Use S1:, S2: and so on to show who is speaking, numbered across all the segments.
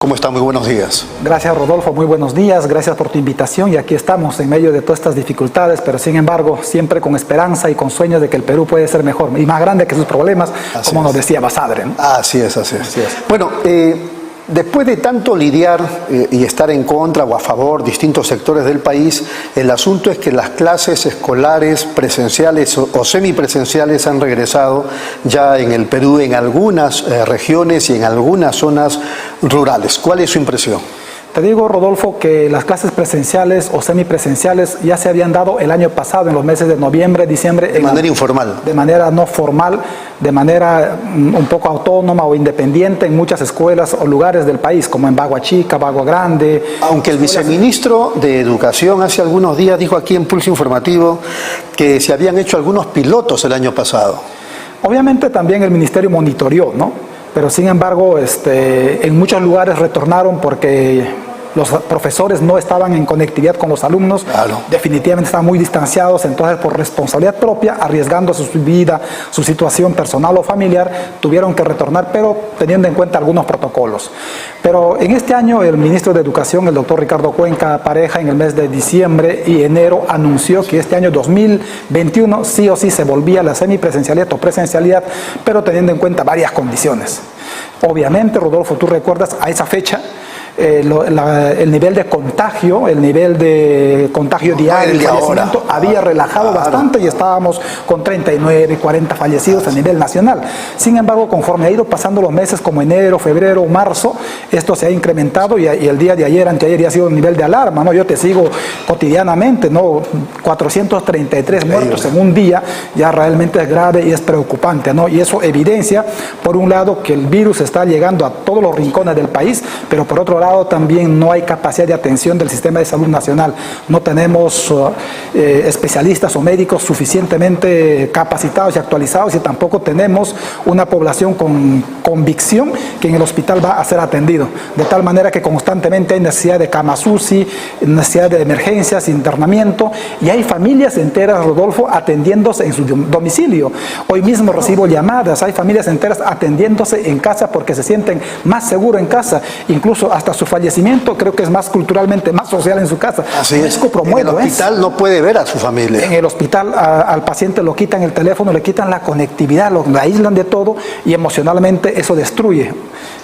S1: ¿Cómo está? Muy buenos días.
S2: Gracias, Rodolfo, muy buenos días, gracias por tu invitación y aquí estamos en medio de todas estas dificultades, pero sin embargo siempre con esperanza y con sueños de que el Perú puede ser mejor y más grande que sus problemas, como nos decía Basadre, ¿no?
S1: Así es. Bueno, después de tanto lidiar y estar en contra o a favor distintos sectores del país, el asunto es que las clases escolares presenciales o semipresenciales han regresado ya en el Perú en algunas regiones y en algunas zonas rurales. ¿Cuál es su impresión?
S2: Te digo, Rodolfo, que las clases presenciales o semipresenciales ya se habían dado el año pasado, en los meses de noviembre, diciembre.
S1: De manera informal.
S2: De manera no formal, de manera un poco autónoma o independiente en muchas escuelas o lugares del país, como en Bagua Chica, Bagua Grande.
S1: Aunque el viceministro de Educación hace algunos días dijo aquí en Pulso Informativo que se habían hecho algunos pilotos el año pasado.
S2: Obviamente también el ministerio monitoreó, ¿no? Pero sin embargo, en muchos lugares retornaron porque los profesores no estaban en conectividad con los alumnos, claro. Definitivamente estaban muy distanciados, entonces por responsabilidad propia, arriesgando su vida, su situación personal o familiar, tuvieron que retornar, pero teniendo en cuenta algunos protocolos. Pero en este año el ministro de Educación, el doctor Ricardo Cuenca Pareja, en el mes de diciembre y enero anunció que este año 2021 sí o sí se volvía a la semipresencialidad o presencialidad, pero teniendo en cuenta varias condiciones. Obviamente, Rodolfo, tú recuerdas a esa fecha, el nivel de contagio diario, el fallecimiento había relajado bastante y estábamos con 39, 40 fallecidos a nivel nacional. Sin embargo, conforme ha ido pasando los meses como enero, febrero, marzo, esto se ha incrementado y el día de ayer, anteayer, ya ha sido un nivel de alarma, ¿no? Yo te sigo cotidianamente, ¿no? 433 muertos en un día, ya realmente es grave y es preocupante, ¿no? Y eso evidencia, por un lado, que el virus está llegando a todos los rincones del país, pero por otro lado, también no hay capacidad de atención del sistema de salud nacional. No tenemos especialistas o médicos suficientemente capacitados y actualizados y tampoco tenemos una población con convicción que en el hospital va a ser atendido. De tal manera que constantemente hay necesidad de camas UCI, necesidad de emergencias, internamiento y hay familias enteras, Rodolfo, atendiéndose en su domicilio. Hoy mismo recibo llamadas, hay familias enteras atendiéndose en casa porque se sienten más seguros en casa, incluso hasta su fallecimiento creo que es más culturalmente, más social en su casa.
S1: Así es. En el hospital no puede ver a su familia.
S2: En el hospital al paciente lo quitan el teléfono, le quitan la conectividad, lo aíslan de todo y emocionalmente eso destruye.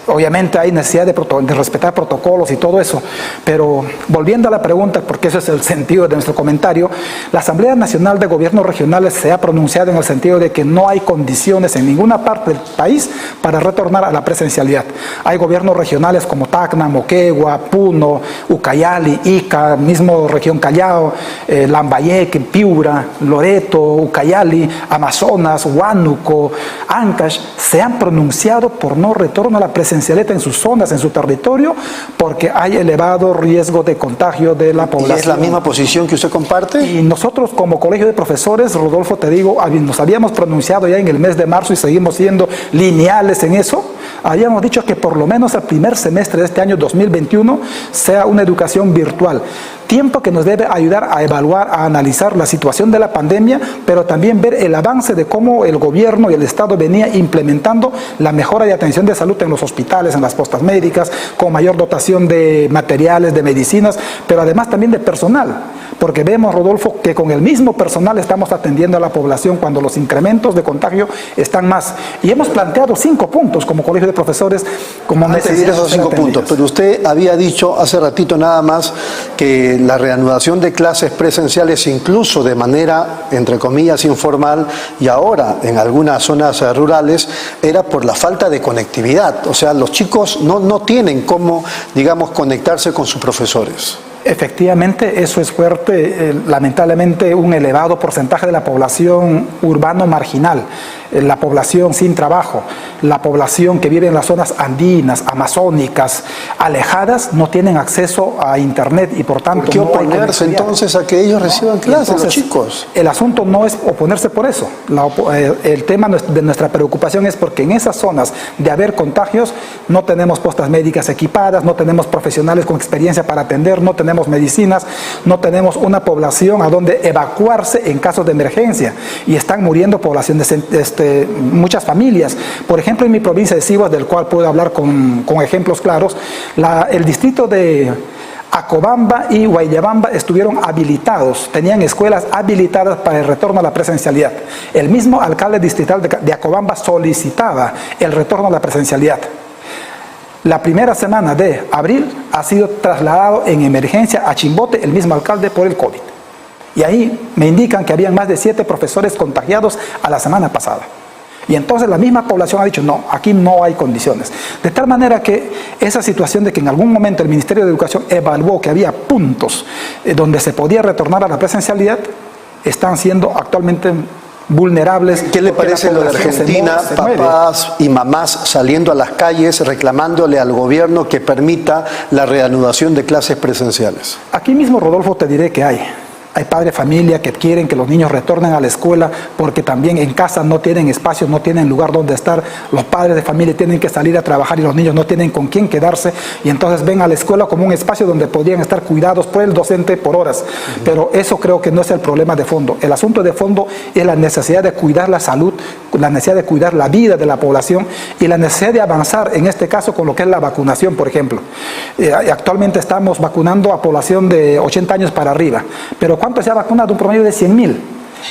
S2: Obviamente hay necesidad de respetar protocolos y todo eso, pero volviendo a la pregunta, porque ese es el sentido de nuestro comentario, la Asamblea Nacional de Gobiernos Regionales se ha pronunciado en el sentido de que no hay condiciones en ninguna parte del país para retornar a la presencialidad. Hay gobiernos regionales como Tacna, Moquegua, Puno, Ucayali, Ica, mismo región Callao, Lambayeque, Piura, Loreto, Ucayali, Amazonas, Huánuco, Ancash, se han pronunciado por no retorno a la presencialidad en sus zonas, en su territorio, porque hay elevado riesgo de contagio de la población.
S1: ¿Y es la misma posición que usted comparte?
S2: Y nosotros como Colegio de Profesores, Rodolfo, te digo, nos habíamos pronunciado ya en el mes de marzo y seguimos siendo lineales en eso. Habíamos dicho que por lo menos el primer semestre de este año 2021 sea una educación virtual. Tiempo que nos debe ayudar a evaluar, a analizar la situación de la pandemia, pero también ver el avance de cómo el gobierno y el Estado venía implementando la mejora de atención de salud en los hospitales, en las postas médicas, con mayor dotación de materiales, de medicinas, pero además también de personal. Porque vemos, Rodolfo, que con el mismo personal estamos atendiendo a la población cuando los incrementos de contagio están más. Y hemos planteado 5 puntos como Colegio de Profesores, como
S1: necesidad de esos 5 puntos. Pero usted había dicho hace ratito nada más que la reanudación de clases presenciales, incluso de manera, entre comillas, informal, y ahora en algunas zonas rurales, era por la falta de conectividad. O sea, los chicos no tienen cómo, digamos, conectarse con sus profesores.
S2: Efectivamente, eso es fuerte, lamentablemente un elevado porcentaje de la población urbano marginal, la población sin trabajo, la población que vive en las zonas andinas, amazónicas, alejadas, no tienen acceso a internet y por tanto...
S1: ¿Por qué oponerse entonces a que ellos reciban clases, entonces, los chicos?
S2: El asunto no es oponerse por eso, el tema de nuestra preocupación es porque en esas zonas de haber contagios no tenemos postas médicas equipadas, no tenemos profesionales con experiencia para atender, no tenemos medicinas, no tenemos una población a donde evacuarse en casos de emergencia y están muriendo poblaciones muchas familias. Por ejemplo, en mi provincia de Sivas, del cual puedo hablar con ejemplos claros, el distrito de Acobamba y Guayllabamba estuvieron habilitados, tenían escuelas habilitadas para el retorno a la presencialidad. El mismo alcalde distrital de Acobamba solicitaba el retorno a la presencialidad. La primera semana de abril ha sido trasladado en emergencia a Chimbote el mismo alcalde por el COVID. Y ahí me indican que habían más de 7 profesores contagiados a la semana pasada. Y entonces la misma población ha dicho, no, aquí no hay condiciones. De tal manera que esa situación de que en algún momento el Ministerio de Educación evaluó que había puntos donde se podía retornar a la presencialidad, están siendo actualmente vulnerables.
S1: ¿Qué le parece lo de Argentina, papás y mamás saliendo a las calles reclamándole al gobierno que permita la reanudación de clases presenciales?
S2: Aquí mismo, Rodolfo, te diré que hay padres de familia que quieren que los niños retornen a la escuela porque también en casa no tienen espacio, no tienen lugar donde estar. Los padres de familia tienen que salir a trabajar y los niños no tienen con quién quedarse, y entonces ven a la escuela como un espacio donde podrían estar cuidados por el docente por horas. Pero eso creo que no es el problema de fondo. El asunto de fondo es la necesidad de cuidar la salud, la necesidad de cuidar la vida de la población y la necesidad de avanzar, en este caso, con lo que es la vacunación, por ejemplo. Actualmente estamos vacunando a población de 80 años para arriba, pero ¿cuánto se ha vacunado? Un promedio de 100.000.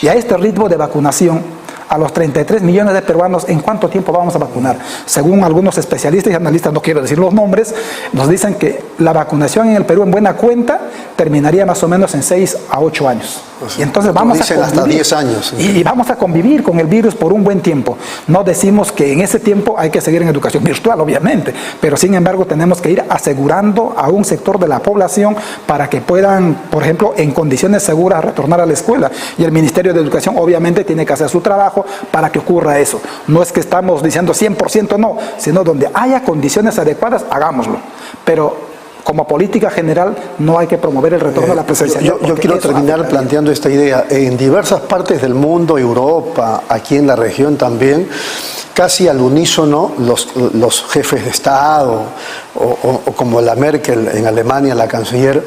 S2: Y a este ritmo de vacunación, a los 33 millones de peruanos, ¿en cuánto tiempo vamos a vacunar? Según algunos especialistas y analistas, no quiero decir los nombres, nos dicen que la vacunación en el Perú en buena cuenta terminaría más o menos en 6 a 8 años. Y entonces vamos a convivir,
S1: hasta 10 años.
S2: Y vamos a convivir con el virus por un buen tiempo. No decimos que en ese tiempo hay que seguir en educación virtual, obviamente, pero sin embargo tenemos que ir asegurando a un sector de la población para que puedan, por ejemplo, en condiciones seguras retornar a la escuela. Y el Ministerio de Educación obviamente tiene que hacer su trabajo para que ocurra eso. No es que estamos diciendo 100% no, sino donde haya condiciones adecuadas, hagámoslo. Pero como política general no hay que promover el retorno a la presencialidad.
S1: Yo quiero terminar planteando esta idea. En diversas partes del mundo, Europa, aquí en la región también, casi al unísono los jefes de Estado o como la Merkel en Alemania, la canciller,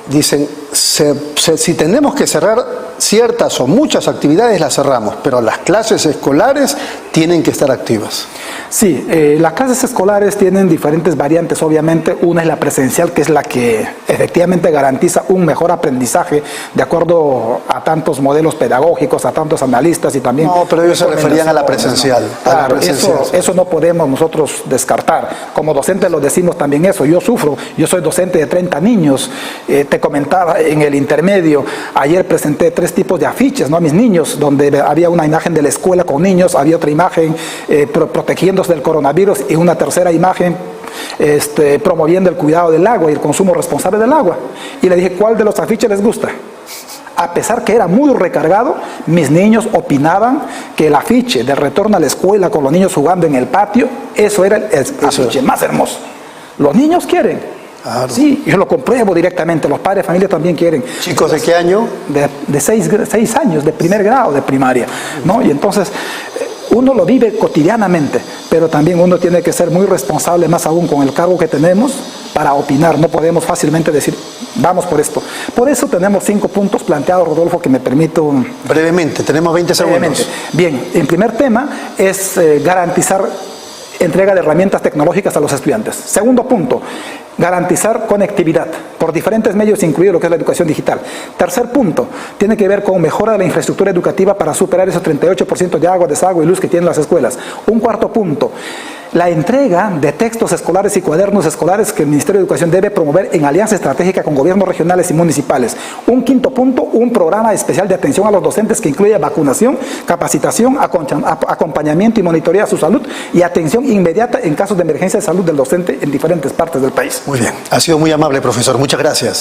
S1: dicen, si tenemos que cerrar ciertas o muchas actividades, las cerramos, pero las clases escolares tienen que estar activas.
S2: Sí, las clases escolares tienen diferentes variantes, obviamente. Una es la presencial, que es la que efectivamente garantiza un mejor aprendizaje de acuerdo a tantos modelos pedagógicos, a tantos analistas y también...
S1: No, pero ellos se referían a la presencial.
S2: Claro,
S1: a la presencial.
S2: Eso no podemos nosotros descartar. Como docentes lo decimos también eso. Yo sufro, yo soy docente de 30 niños. Te comentaba en el intermedio, ayer presenté 3 tipos de afiches, ¿no?, a mis niños, donde había una imagen de la escuela con niños, había otra imagen protegiéndose del coronavirus y una tercera imagen promoviendo el cuidado del agua y el consumo responsable del agua. Y le dije, ¿cuál de los afiches les gusta? A pesar que era muy recargado, mis niños opinaban que el afiche de retorno a la escuela con los niños jugando en el patio, eso era el afiche más hermoso. Los niños quieren. Claro. Sí, yo lo compruebo directamente, los padres de familia también quieren.
S1: ¿Chicos de qué año?
S2: De 6 años, de primer grado de primaria, ¿no? Y entonces uno lo vive cotidianamente, pero también uno tiene que ser muy responsable, más aún con el cargo que tenemos, para opinar. No podemos fácilmente decir, vamos por esto. Por eso tenemos 5 puntos planteados, Rodolfo, que me permito...
S1: Brevemente, tenemos 20 segundos.
S2: Bien, el primer tema es garantizar entrega de herramientas tecnológicas a los estudiantes. Segundo punto, garantizar conectividad por diferentes medios, incluido lo que es la educación digital. Tercer punto, tiene que ver con mejora de la infraestructura educativa para superar esos 38% de agua, desagüe y luz que tienen las escuelas. Un cuarto punto, la entrega de textos escolares y cuadernos escolares que el Ministerio de Educación debe promover en alianza estratégica con gobiernos regionales y municipales. Un quinto punto, un programa especial de atención a los docentes que incluye vacunación, capacitación, acompañamiento y monitoreo a su salud y atención inmediata en casos de emergencia de salud del docente en diferentes partes del país.
S1: Muy bien, ha sido muy amable, profesor. Muchas gracias.